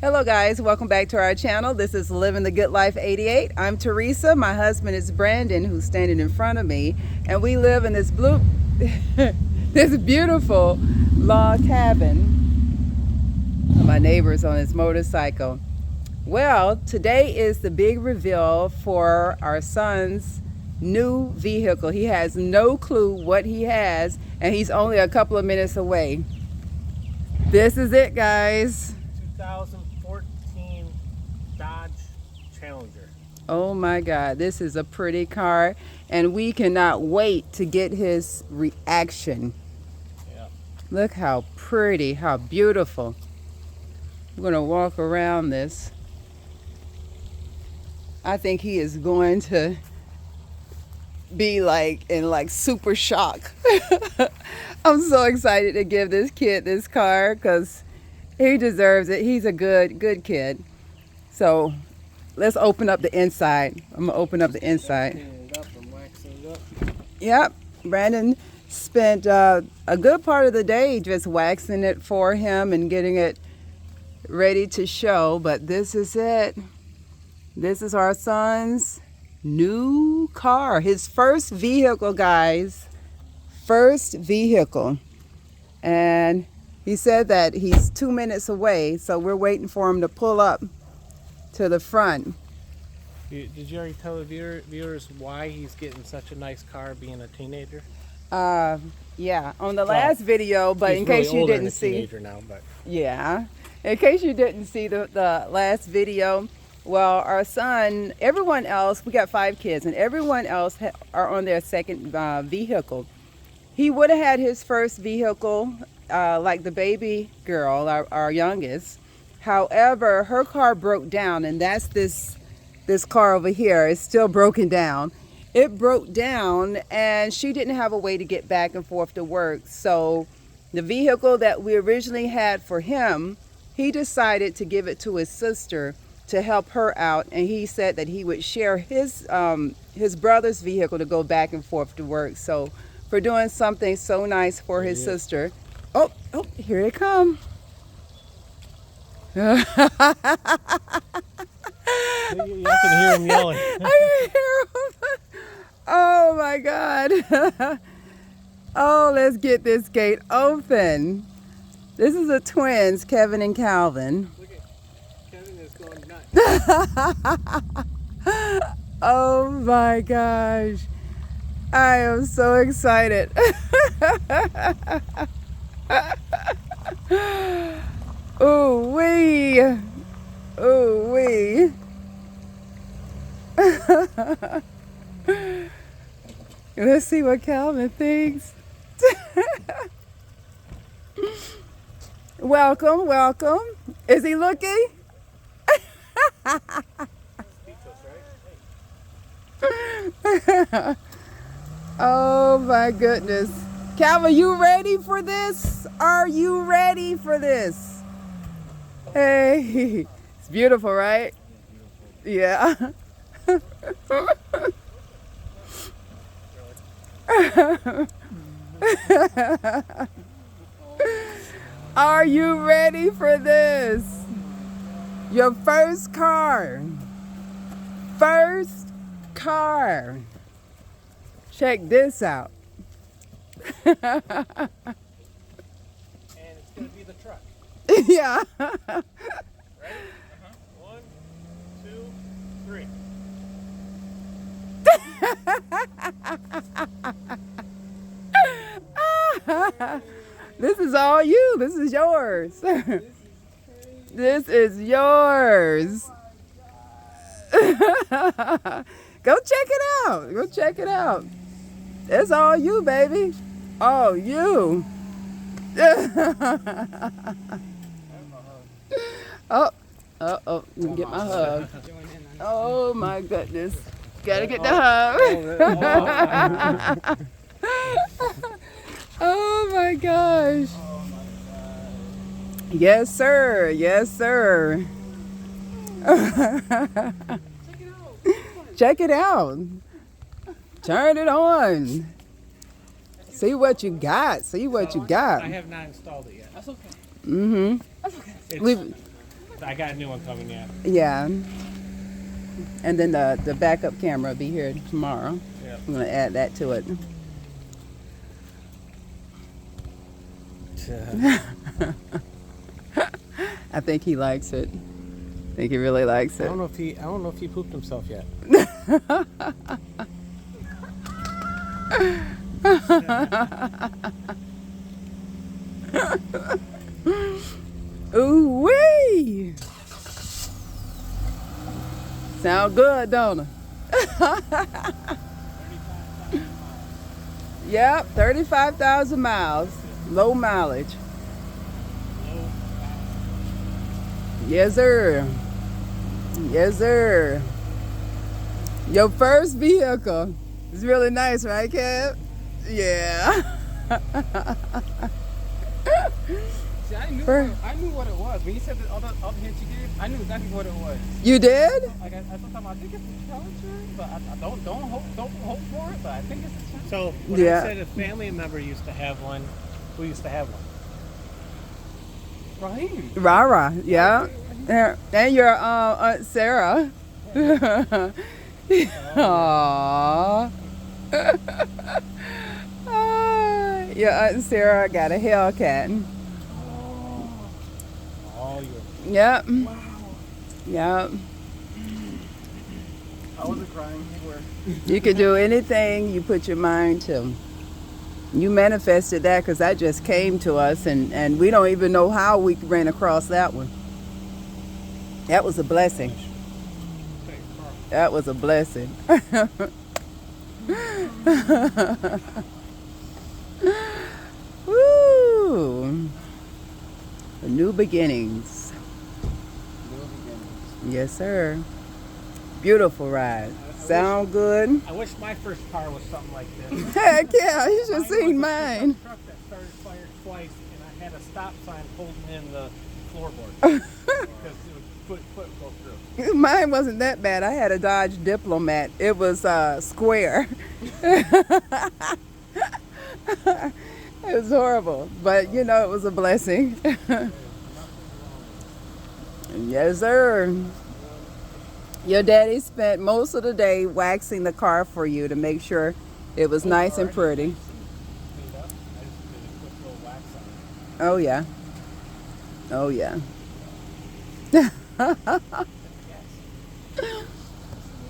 Hello guys, welcome back to our channel. This is Living the Good Life 88. I'm Teresa. My husband is Brandon, who's standing in front of me, and we live in this this beautiful log cabin. My neighbor's on his motorcycle. Well, today is the big reveal for our son's new vehicle. He has no clue what he has, and he's only a couple of minutes away. This is it, guys. 2014 Dodge Challenger. Oh my God, this is a pretty car, and we cannot wait to get his reaction. Yeah. Look how pretty, how beautiful. We're gonna walk around this. I think he is going to be in super shock. I'm so excited to give this kid this car because he deserves it. He's a good kid. So let's open up the inside. I'm gonna open up the inside. Clean it up and waxing it up. Yep, Brandon spent a good part of the day just waxing it for him and getting it ready to show, but this is it. This is our son's new car, his first vehicle, guys. First vehicle. And he said that he's 2 minutes away, so we're waiting for him to pull up to the front. Did you already tell the viewers why he's getting such a nice car being a teenager? Yeah, on the last video, but in case you didn't see. Teenager now, but Yeah, in case you didn't see the last video, well, our son, everyone else, we got 5 kids, and everyone else are on their second vehicle. He would have had his first vehicle, like the baby girl, our youngest. However, her car broke down, and that's this car over here. It's still broken down. It broke down, and she didn't have a way to get back and forth to work. So the vehicle that we originally had for him, he decided to give it to his sister to help her out, and he said that he would share his brother's vehicle to go back and forth to work. So for doing something so nice for his sister. Oh, here they come. I can hear him yelling. I can hear him. Oh my God. Oh, let's get this gate open. This is the twins, Kevin and Calvin. Look at Kevin is going nuts. Oh my gosh. I am so excited. Ooh wee. Ooh wee. Let's see what Calvin thinks. Welcome, welcome. Is he looking? Oh my goodness. Calvin, you ready for this? Are you ready for this? Hey, it's beautiful, right? Yeah. Are you ready for this? Your first car. First car. Check this out. And it's going to be the truck. Yeah. Ready? 1, 2, 3. This is all you. This is yours. This is yours. Go check it out. Go check it out. It's all you, baby. All you. Oh, let me get my hug. Oh my goodness. Gotta get the hug. Oh my gosh. Yes, sir. Yes, sir. Check it out. Turn it on. See what you got. See what you got. I have not installed it yet. That's okay. Mm-hmm. That's okay. We've, The I got a new one coming, yeah. Yeah. And then the backup camera will be here tomorrow. Yeah. I'm going to add that to it. I think he likes it. I think he really likes I it. don't know if he pooped himself yet. Ooh wee! Sound good, don't it? Yep, 35,000 miles. Low mileage. Yes, sir. Yes, sir. Your first vehicle. It's really nice, right, Kev? Yeah. See, I knew what it was. When you said the other hints you gave, I knew exactly what it was. You did? Like I think it's a Challenger, but I don't hope for it. But I think it's a Challenger. So when I said a family member used to have one, who used to have one? Raheem. Rara, yeah. And your Aunt Sarah. Aww. Your Aunt Sarah got a Hellcat. Oh, you. Yep. Wow. Yep. I wasn't crying. You were. You can do anything you put your mind to. You manifested that because that just came to us, and we don't even know how we ran across that one. That was a blessing. That was a blessing. Woo! New beginnings. Yes, sir. Beautiful ride. Sound good? I wish my first car was something like this. Heck yeah, you should have seen mine. Truck that started firing twice, and I had a stop sign holding in the floorboard because it would go through. Mine wasn't that bad. I had a Dodge Diplomat. It was square. It was horrible, but you know, it was a blessing. Yes, sir. Your daddy spent most of the day waxing the car for you to make sure it was nice and pretty. Oh yeah. Oh yeah.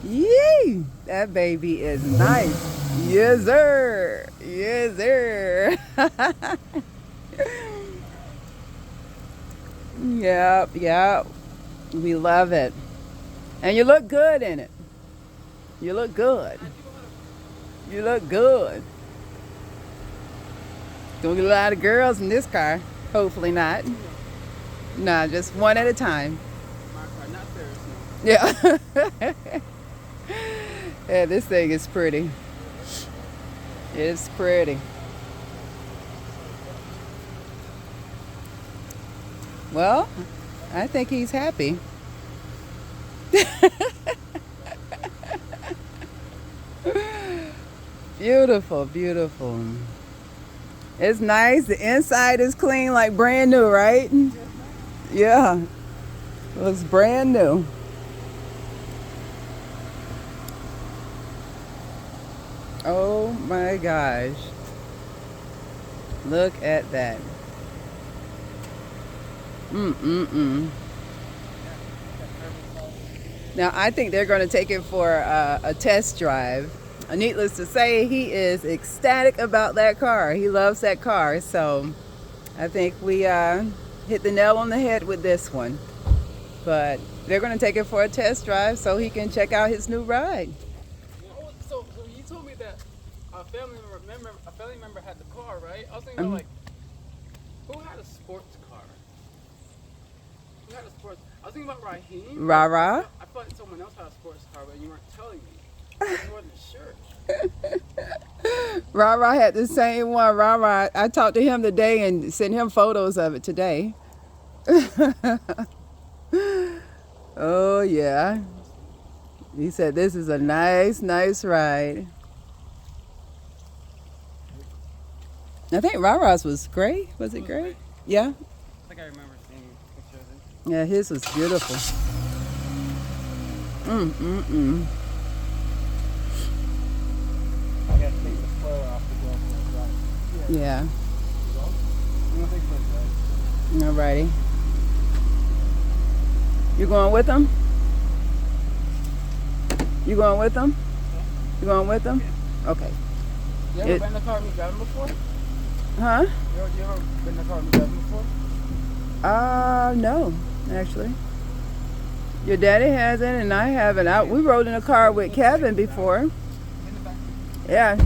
Yee! That baby is nice. Yes, sir. Yes, sir. Yep, yep. We love it. And you look good in it. You look good. You look good. Gonna get a lot of girls in this car. Hopefully not. Nah, just one at a time. My car, not theirs. Yeah. Yeah, this thing is pretty. It's pretty. Well, I think he's happy. Beautiful, beautiful. It's nice. The inside is clean, like brand new, right? Yeah. It looks brand new. Oh my gosh. Look at that. Now, I think they're going to take it for a test drive. Needless to say, he is ecstatic about that car. He loves that car. So I think we hit the nail on the head with this one. But they're going to take it for a test drive so he can check out his new ride. So you told me that a family member had the car, right? I was thinking about, like, who had a sports car? Who had a sports? I was thinking about Raheem. Rara. I thought someone else had a sports car, but you weren't telling me. I wasn't sure. Rara had the same one. Rara, I talked to him today and sent him photos of it today. Oh yeah. He said this is a nice ride. I think Rara's was gray. Was it gray? Yeah. I think I remember seeing pictures of Yeah, his was beautiful. Mm. I gotta take the spoiler off to go for a drive. Yeah. You don't think so, right? Alrighty. You going with them? You going with them? You going with them? Okay. You ever been in the car with me driving before? Huh? You ever been in the car with me driving before? No, actually. Your daddy hasn't, and I haven't. We rode in a car with Kevin before. In the back. Yeah.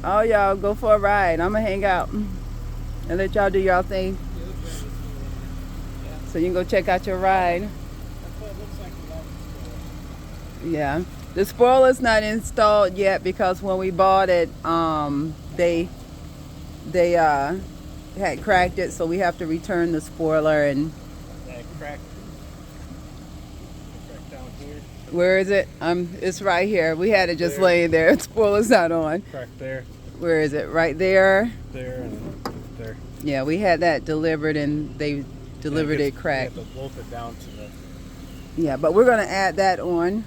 All y'all go for a ride. I'm gonna hang out and let y'all do y'all thing. So you can go check out your ride. That's what it looks like without the spoiler. Yeah. The spoiler's not installed yet because when we bought it, they had cracked it, so we have to return the spoiler. And That crack down here. where is it? It's right here. We had it just There. laying there. The spoiler's not on. Crack there, Where is it? Right there. there, and there. Yeah, we had that delivered, and they delivered it cracked. You have to bolt it down to the. Yeah, but we're gonna add that on.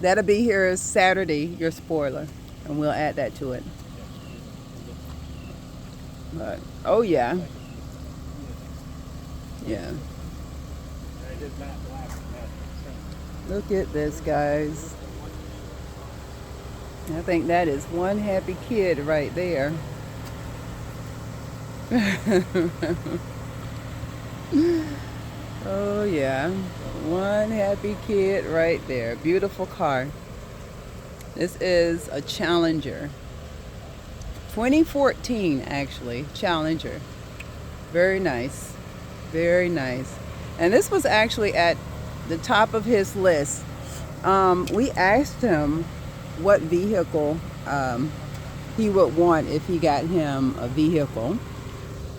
That'll be here Saturday, your spoiler, and we'll add that to it. But oh yeah, yeah. I did not black that. Look at this, guys. I think that is one happy kid right there. Oh yeah, one happy kid right there. Beautiful car. This is a Challenger. 2014 actually, Challenger. Very nice. Very nice. And this was actually at the top of his list. We asked him what vehicle he would want if he got him a vehicle.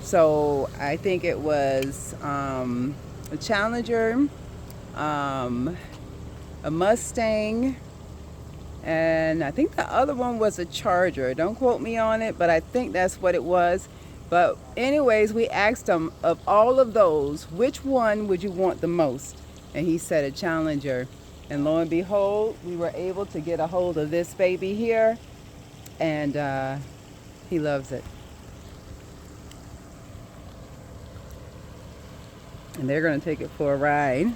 So I think it was a Challenger, a Mustang, and I think the other one was a Charger. Don't quote me on it, but I think that's what it was. But anyways, we asked him, of all of those, which one would you want the most? And he said a Challenger. And lo and behold, we were able to get a hold of this baby here, and he loves it. And they're going to take it for a ride.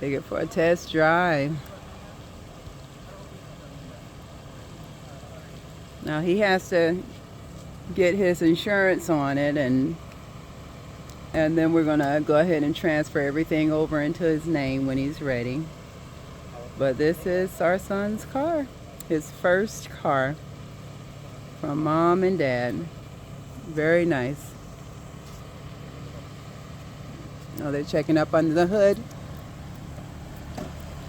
Take it for a test drive. Now he has to get his insurance on it, and then we're going to go ahead and transfer everything over into his name when he's ready. But this is our son's car. His first car from mom and dad. Very nice. Oh, they're checking up under the hood.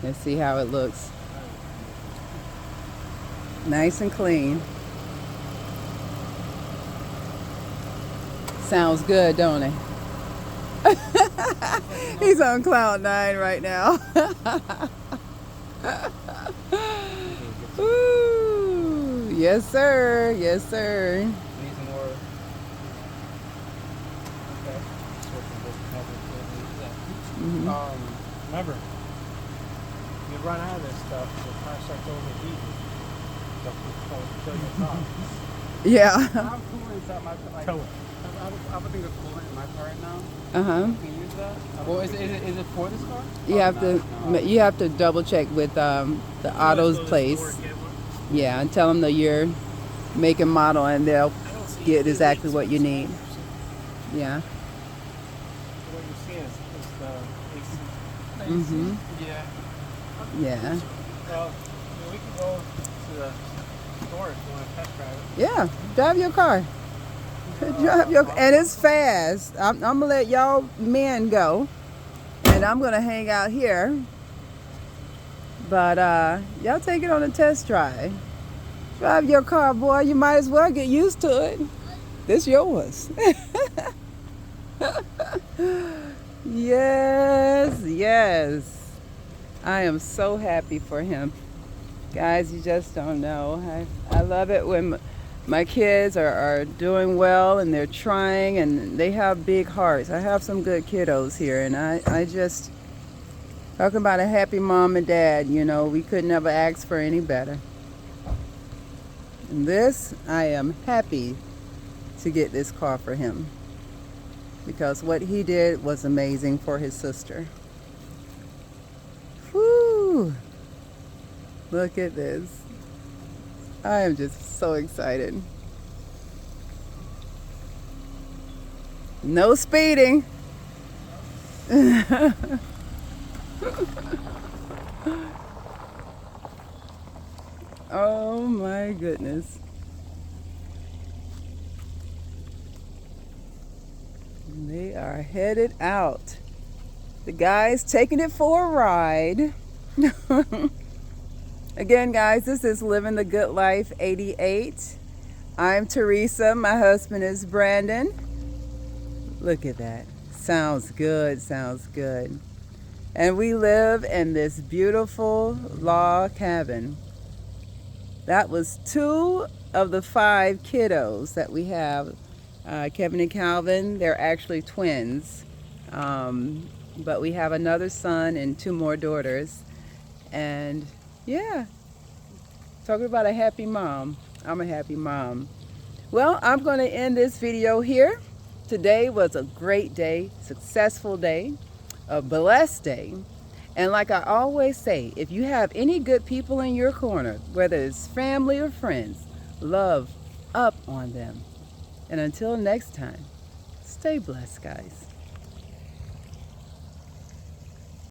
Let's see how it looks. Nice and clean. Sounds good, don't it? He's on cloud 9 right now. Ooh, yes, sir. Yes, sir. Needs more. Okay. Remember, you run out of this stuff, the car starts overheating. Don't kill your car. Yeah. How cool is that? I would think it's coolant in my car right now. Uh-huh. Can you use that? Well, is it for this car? You have to double check with the auto's place. Yeah, and tell them the year, make and model, and they'll get exactly what you need. Yeah. What you're seeing is the AC. Mhm. Yeah. Yeah. Well, we can go to the store if you want to test drive it. Yeah. Drive your car. Drive your, and it's fast. I'm gonna let y'all men go, and I'm gonna hang out here. But y'all take it on a test drive. Drive your car, boy. You might as well get used to it. This yours. Yes, yes. I am so happy for him. Guys, you just don't know. I love it when My kids are doing well, and they're trying, and they have big hearts. I have some good kiddos here, and I just, talking about a happy mom and dad, you know, we could never ask for any better. And this, I am happy to get this car for him, because what he did was amazing for his sister. Whoo! Look at this. I am just so excited. No speeding. Oh my goodness. They are headed out. The guy's taking it for a ride. Again, guys, this is Living the Good Life 88. I'm Teresa. My husband is Brandon. Look at that. Sounds good. Sounds good. And we live in this beautiful log cabin. That was 2 of the 5 kiddos that we have. Kevin and Calvin, they're actually twins. But we have another son and 2 more daughters. And yeah, talking about a happy mom. I'm a happy mom. Well, I'm going to end this video here. Today was a great day, successful day, a blessed day. And like I always say, if you have any good people in your corner, whether it's family or friends, love up on them. And until next time, stay blessed, guys.